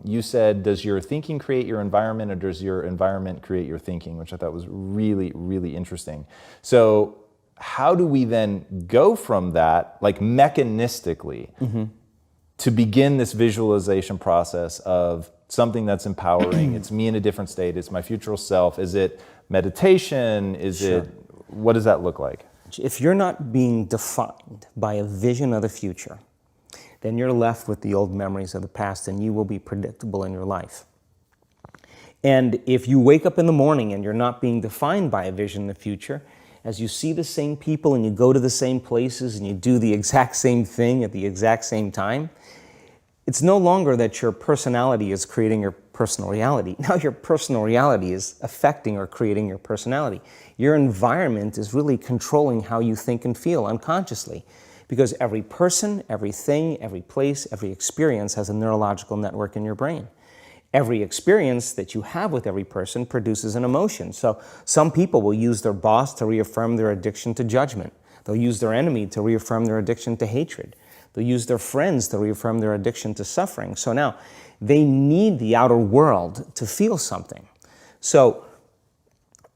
you said, does your thinking create your environment, or does your environment create your thinking, which I thought was really, really interesting. So how do we then go from that, like mechanistically, to begin this visualization process of something that's empowering? It's me in a different state. It's my future self. Is it meditation? Is it, what does that look like? If you're not being defined by a vision of the future, then you're left with the old memories of the past, and you will be predictable in your life. And if you wake up in the morning and you're not being defined by a vision in the future, as you see the same people and you go to the same places and you do the exact same thing at the exact same time, it's no longer that your personality is creating your personal reality. Now your personal reality is affecting or creating your personality. Your environment is really controlling how you think and feel unconsciously, because every person, everything, every place, every experience has a neurological network in your brain. Every experience that you have with every person produces an emotion. So some people will use their boss to reaffirm their addiction to judgment. They'll use their enemy to reaffirm their addiction to hatred. They'll use their friends to reaffirm their addiction to suffering. So now they need the outer world to feel something. So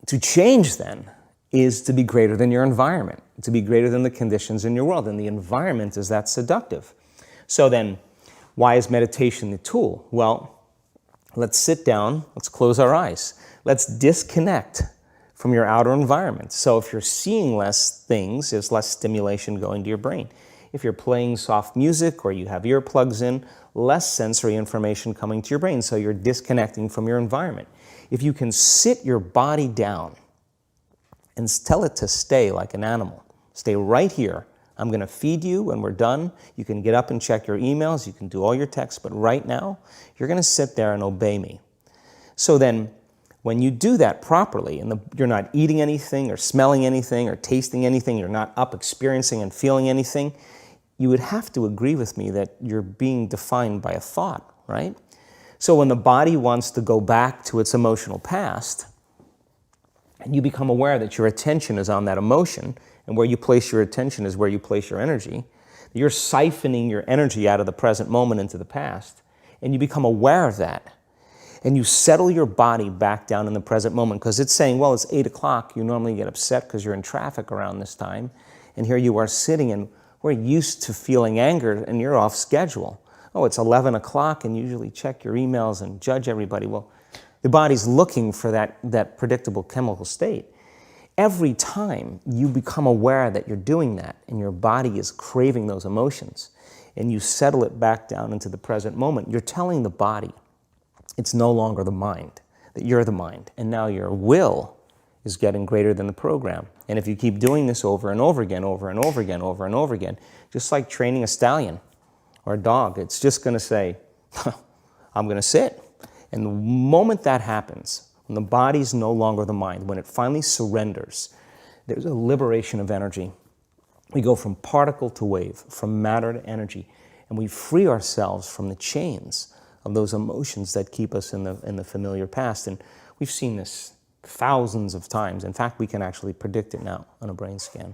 to change then is to be greater than your environment, to be greater than the conditions in your world. And the environment is that seductive. So then why is meditation the tool? Well, let's sit down, let's close our eyes. Let's disconnect from your outer environment. So if you're seeing less things, there's less stimulation going to your brain. If you're playing soft music or you have earplugs in, less sensory information coming to your brain, so you're disconnecting from your environment. If you can sit your body down and tell it to stay like an animal, stay right here. I'm going to feed you when we're done. You can get up and check your emails, you can do all your texts, but right now, you're going to sit there and obey me. So then, when you do that properly, and you're not eating anything or smelling anything or tasting anything, you're not up experiencing and feeling anything, you would have to agree with me that you're being defined by a thought, right? So when the body wants to go back to its emotional past, and you become aware that your attention is on that emotion, and where you place your attention is where you place your energy, you're siphoning your energy out of the present moment into the past, and you become aware of that. And you settle your body back down in the present moment, because it's saying, well, it's 8 o'clock. You normally get upset because you're in traffic around this time. And here you are sitting, and we're used to feeling anger, and you're off schedule. Oh, it's 11 o'clock, and you usually check your emails and judge everybody. Well, the body's looking for that predictable chemical state. Every time you become aware that you're doing that, and your body is craving those emotions, and you settle it back down into the present moment, you're telling the body, it's no longer the mind, that you're the mind. And now your will is getting greater than the program. And if you keep doing this over and over again, over and over again, over and over again, just like training a stallion or a dog, it's just going to say, I'm going to sit. And the moment that happens, when the body's no longer the mind, when it finally surrenders, there's a liberation of energy. We go from particle to wave, from matter to energy, and we free ourselves from the chains of those emotions that keep us in the familiar past. And we've seen this thousands of times. In fact, we can actually predict it now on a brain scan.